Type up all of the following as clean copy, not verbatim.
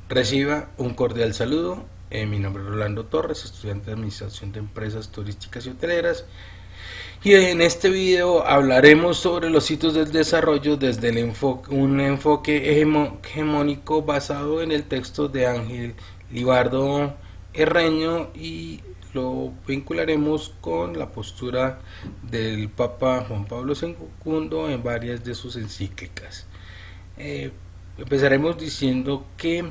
Reciba un cordial saludo. Mi nombre es Rolando Torres, estudiante de Administración de Empresas Turísticas y Hoteleras. Y en este video hablaremos sobre los hitos del desarrollo desde un enfoque hegemónico basado en el texto de Ángel Libardo Herreño, y lo vincularemos con la postura del Papa Juan Pablo II en varias de sus encíclicas. Empezaremos diciendo que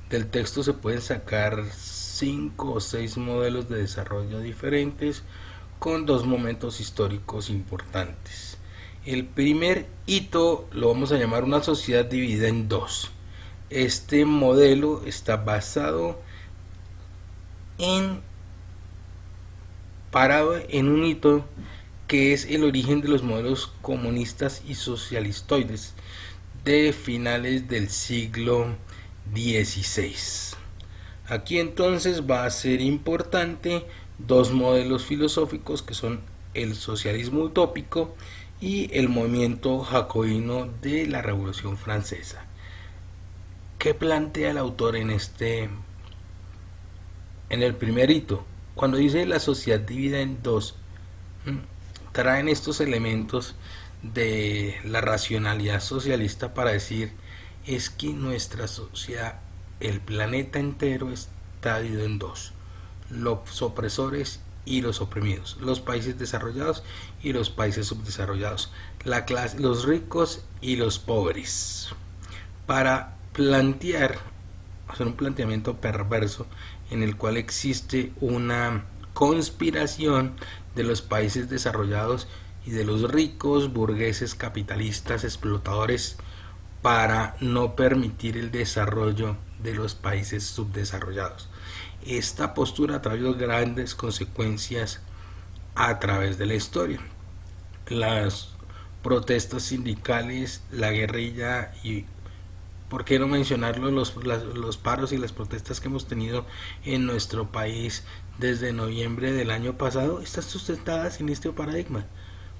del texto se pueden sacar 5 o 6 modelos de desarrollo diferentes con dos momentos históricos importantes. El primer hito lo vamos a llamar una sociedad dividida en dos. Este modelo está basado en parado en un hito que es el origen de los modelos comunistas y socialistoides de finales del siglo XVI. Aquí entonces va a ser importante dos modelos filosóficos que son el socialismo utópico y el movimiento jacobino de la Revolución Francesa. ¿Qué plantea el autor en el primer hito? Cuando dice la sociedad divida en dos, traen estos elementos de la racionalidad socialista para decir es que nuestra sociedad, el planeta entero está dividido en dos: los opresores y los oprimidos, los países desarrollados y los países subdesarrollados, la clase, los ricos y los pobres. Para hacer un planteamiento perverso en el cual existe una conspiración de los países desarrollados y de los ricos burgueses capitalistas explotadores para no permitir el desarrollo de los países subdesarrollados. Esta postura ha traído grandes consecuencias a través de la historia. Las protestas sindicales, la guerrilla y, ¿por qué no mencionarlo?, los paros y las protestas que hemos tenido en nuestro país desde noviembre del año pasado están sustentadas en este paradigma,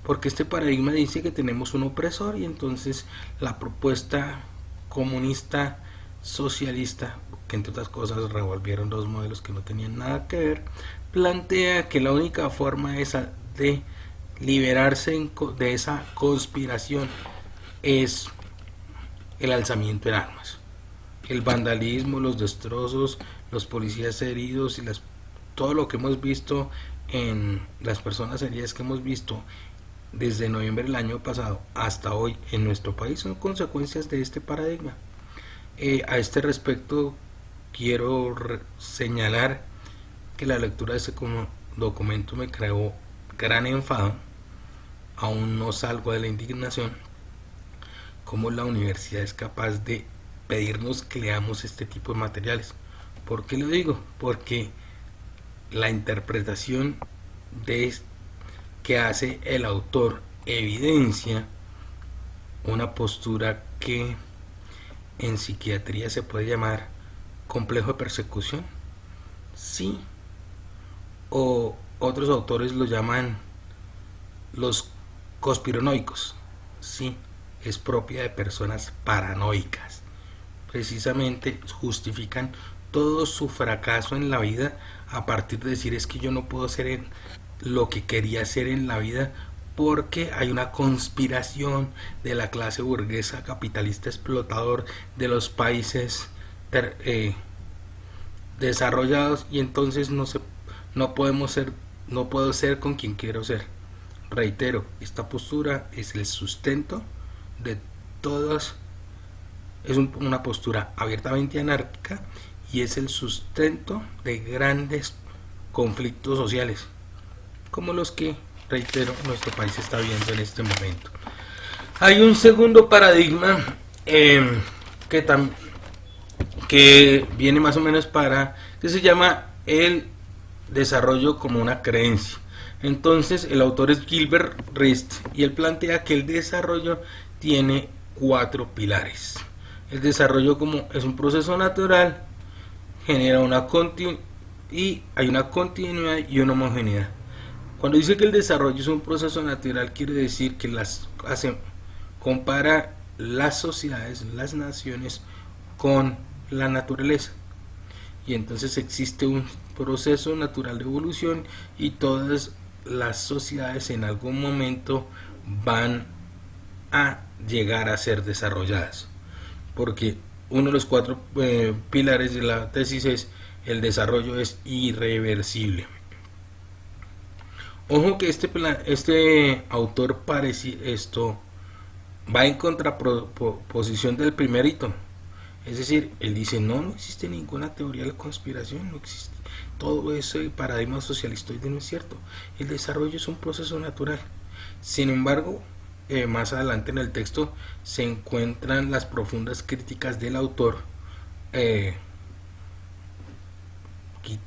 porque este paradigma dice que tenemos un opresor, y entonces la propuesta comunista socialista, que entre otras cosas revolvieron dos modelos que no tenían nada que ver, plantea que la única forma de liberarse de esa conspiración es el alzamiento en armas. El vandalismo, los destrozos, los policías heridos y todo lo que hemos visto en las personas heridas que hemos visto desde noviembre del año pasado hasta hoy en nuestro país son consecuencias de este paradigma. A este respecto quiero señalar que la lectura de este documento me creó gran enfado. Aún no salgo de la indignación. Cómo la universidad es capaz de pedirnos que leamos este tipo de materiales. ¿Por qué lo digo? Porque la interpretación que hace el autor evidencia una postura que en psiquiatría se puede llamar complejo de persecución, sí, o otros autores lo llaman los conspiranoicos, sí, es propia de personas paranoicas. Precisamente justifican todo su fracaso en la vida a partir de decir es que yo no puedo ser lo que quería hacer en la vida porque hay una conspiración de la clase burguesa capitalista explotador de los países desarrollados, y entonces no puedo ser con quien quiero ser. Reitero, esta postura es el sustento de todas, es una postura abiertamente anárquica y es el sustento de grandes conflictos sociales como los que, reitero, nuestro país está viendo en este momento. Hay un segundo paradigma que viene más o menos que se llama el desarrollo como una creencia. Entonces el autor es Gilbert Rist y él plantea que el desarrollo tiene 4 pilares. El desarrollo como es un proceso natural, genera hay una continuidad y una homogeneidad. Cuando dice que el desarrollo es un proceso natural, quiere decir que compara las sociedades, las naciones con la naturaleza. Y entonces existe un proceso natural de evolución y todas las sociedades en algún momento van a llegar a ser desarrolladas, porque uno de los cuatro pilares de la tesis es: el desarrollo es irreversible. Ojo que este autor parece esto va en contraposición del primer hito. Es decir, él dice: no existe ninguna teoría de la conspiración, no existe. Todo ese paradigma socialistoide no es cierto. El desarrollo es un proceso natural. Sin embargo, más adelante en el texto se encuentran las profundas críticas del autor, eh,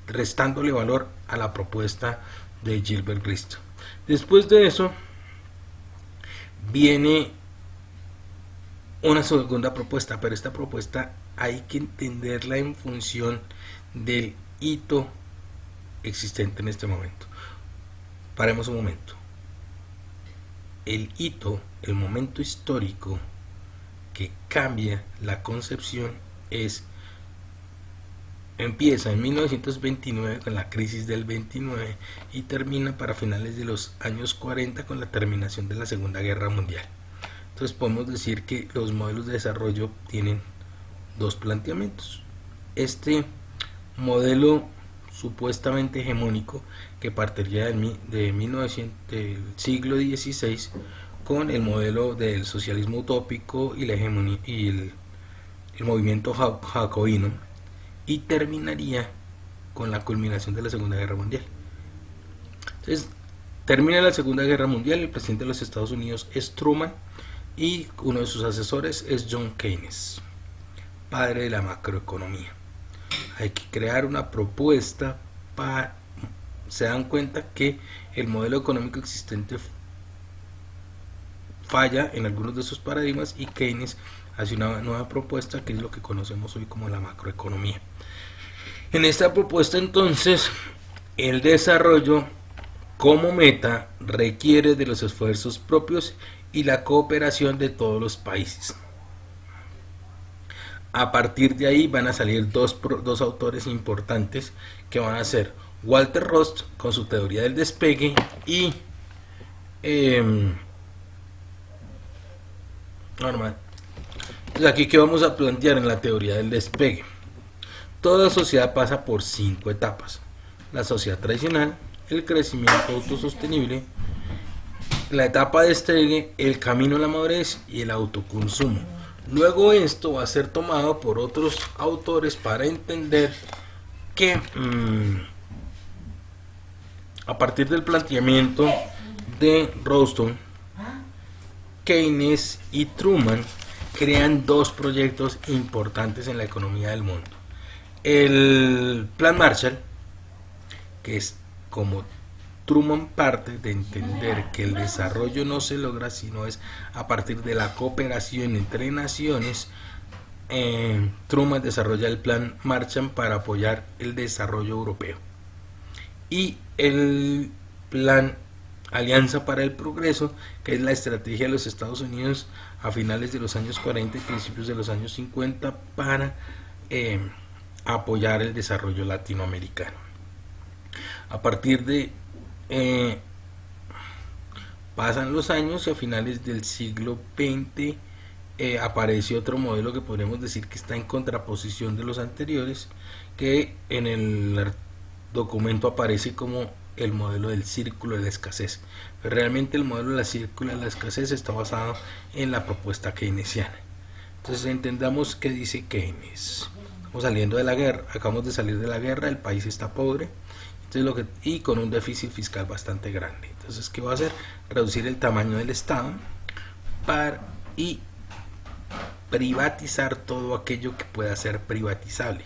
restándole valor a la propuesta de Gilbert Rist. Después de eso viene una segunda propuesta, pero esta propuesta hay que entenderla en función del hito existente en este momento. Paremos un momento. El hito, el momento histórico que cambia la concepción empieza en 1929 con la crisis del 29 y termina para finales de los años 40 con la terminación de la Segunda Guerra Mundial. Entonces podemos decir que los modelos de desarrollo tienen dos planteamientos. Este modelo supuestamente hegemónico que partiría del siglo XVI con el modelo del socialismo utópico y la hegemonía y el movimiento jacobino, y terminaría con la culminación de la Segunda Guerra Mundial. Entonces termina la Segunda Guerra Mundial, el presidente de los Estados Unidos es Truman y uno de sus asesores es John Keynes, padre de la macroeconomía. Hay que crear una propuesta para... Se dan cuenta que el modelo económico existente falla en algunos de sus paradigmas y Keynes hace una nueva propuesta que es lo que conocemos hoy como la macroeconomía. En esta propuesta entonces el desarrollo como meta requiere de los esfuerzos propios y la cooperación de todos los países. A partir de ahí van a salir dos autores importantes que van a ser Walter Rost con su teoría del despegue y normal. Entonces aquí que vamos a plantear en la teoría del despegue. Toda sociedad pasa por 5 etapas: la sociedad tradicional, el crecimiento autosostenible, la etapa de despegue, el camino a la madurez y el autoconsumo. Luego esto va a ser tomado por otros autores para entender que a partir del planteamiento de Roston, Keynes y Truman crean dos proyectos importantes en la economía del mundo. El Plan Marshall, que es como Truman parte de entender que el desarrollo no se logra sino es a partir de la cooperación entre naciones. Truman desarrolla el Plan Marshall para apoyar el desarrollo europeo, y el Plan Alianza para el Progreso, que es la estrategia de los Estados Unidos a finales de los años 40 y principios de los años 50 para apoyar el desarrollo latinoamericano. A partir de pasan los años y a finales del siglo XX aparece otro modelo que podríamos decir que está en contraposición de los anteriores, que en el documento aparece como el modelo del círculo de la escasez. Pero realmente el modelo del círculo de la escasez está basado en la propuesta keynesiana. Entonces entendamos qué dice Keynes. Estamos saliendo de la guerra, acabamos de salir de la guerra, el país está pobre, entonces y con un déficit fiscal bastante grande. Entonces, ¿qué va a hacer? Reducir el tamaño del Estado y privatizar todo aquello que pueda ser privatizable.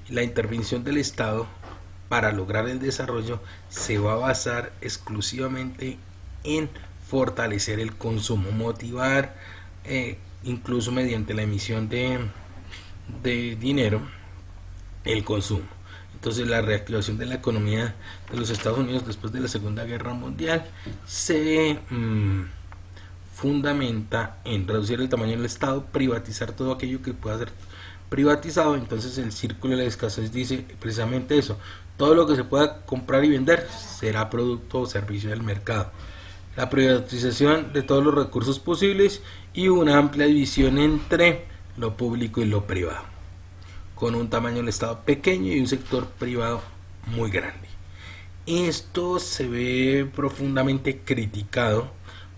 La intervención del Estado para lograr el desarrollo se va a basar exclusivamente en fortalecer el consumo, motivar incluso mediante la emisión de dinero el consumo. Entonces la reactivación de la economía de los Estados Unidos después de la Segunda Guerra Mundial se fundamenta en reducir el tamaño del Estado, privatizar todo aquello que pueda ser privatizado. Entonces el círculo de la escasez dice precisamente eso: todo lo que se pueda comprar y vender será producto o servicio del mercado. La privatización de todos los recursos posibles y una amplia división entre lo público y lo privado, con un tamaño del Estado pequeño y un sector privado muy grande. Esto se ve profundamente criticado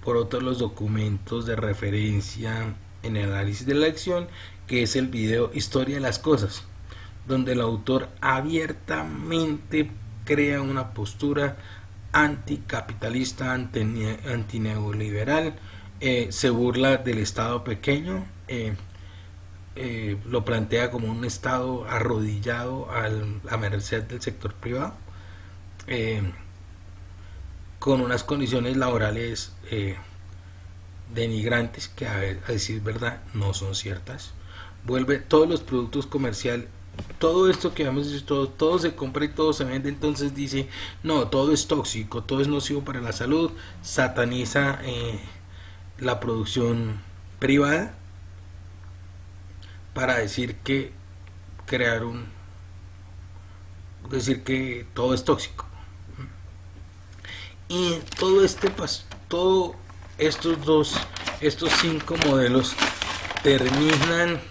por otros los documentos de referencia en el análisis de la acción, que es el video Historia de las Cosas, donde el autor abiertamente crea una postura anticapitalista, antineoliberal, se burla del Estado pequeño, lo plantea como un Estado arrodillado a merced del sector privado, eh, con unas condiciones laborales denigrantes que a decir verdad no son ciertas. Vuelve todos los productos comerciales, todo esto que vamos a decir, todo se compra y todo se vende. Entonces dice no, todo es tóxico, todo es nocivo para la salud, sataniza la producción privada para decir que decir que todo es tóxico. Y todo estos 5 modelos terminan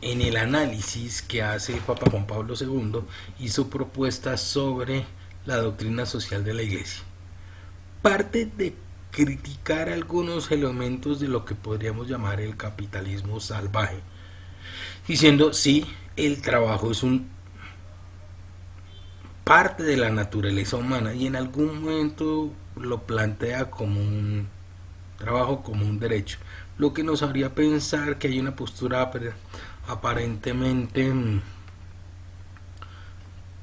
en el análisis que hace el Papa Juan Pablo II y su propuesta sobre la doctrina social de la Iglesia. Parte de criticar algunos elementos de lo que podríamos llamar el capitalismo salvaje, diciendo sí, el trabajo es un parte de la naturaleza humana, y en algún momento lo plantea como un trabajo, como un derecho, lo que nos haría pensar que hay una postura aparentemente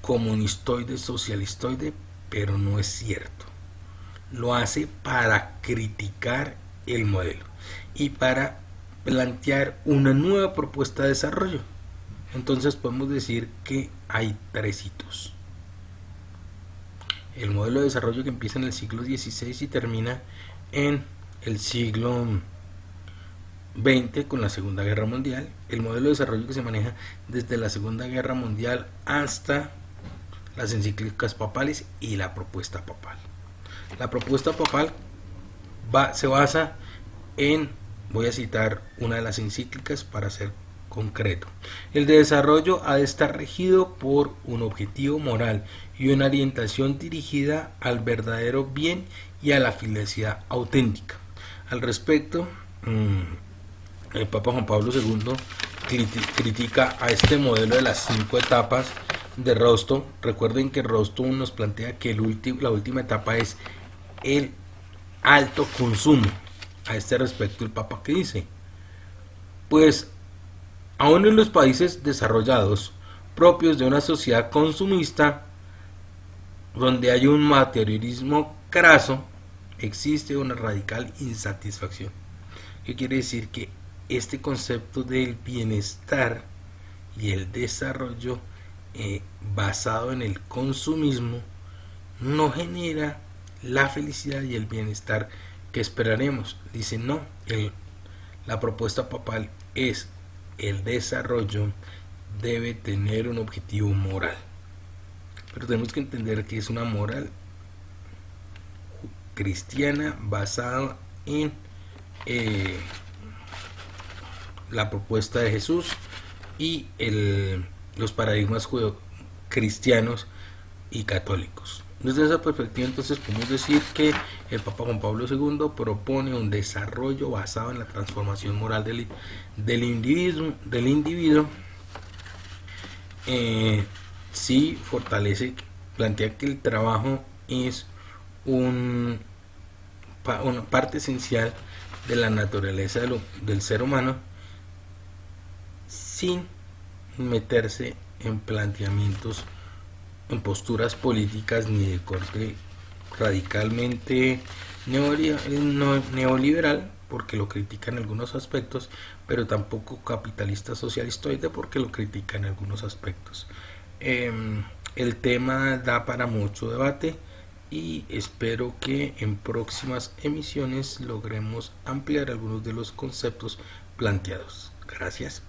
comunistoide, socialistoide, pero no es cierto. Lo hace para criticar el modelo y para plantear una nueva propuesta de desarrollo. Entonces podemos decir que hay 3 hitos: el modelo de desarrollo que empieza en el siglo XVI y termina en el siglo XX con la Segunda Guerra Mundial; el modelo de desarrollo que se maneja desde la Segunda Guerra Mundial hasta las encíclicas papales y la propuesta papal. La propuesta papal se basa en, voy a citar una de las encíclicas para ser concreto: el desarrollo ha de estar regido por un objetivo moral y una orientación dirigida al verdadero bien y a la felicidad auténtica. Al respecto, el Papa Juan Pablo II critica a este modelo de las 5 etapas de Rostow. Recuerden que Rostow nos plantea que la última etapa es el alto consumo. A este respecto, el Papa, ¿qué dice? Pues aún en los países desarrollados, propios de una sociedad consumista, donde hay un materialismo craso, existe una radical insatisfacción. ¿Qué quiere decir? Que este concepto del bienestar y el desarrollo basado en el consumismo no genera la felicidad y el bienestar que esperaremos. Dice no, la propuesta papal es: el desarrollo debe tener un objetivo moral. Pero tenemos que entender que es una moral cristiana basada en la propuesta de Jesús y los paradigmas cristianos y católicos. Desde esa perspectiva, entonces, podemos decir que el Papa Juan Pablo II propone un desarrollo basado en la transformación moral del individuo. Sí fortalece, plantea que el trabajo es una parte esencial de la naturaleza del ser humano, sin meterse en planteamientos, en posturas políticas ni de corte radicalmente neoliberal, porque lo critica en algunos aspectos, pero tampoco capitalista socialistoide, porque lo critica en algunos aspectos. El tema da para mucho debate y espero que en próximas emisiones logremos ampliar algunos de los conceptos planteados. Gracias.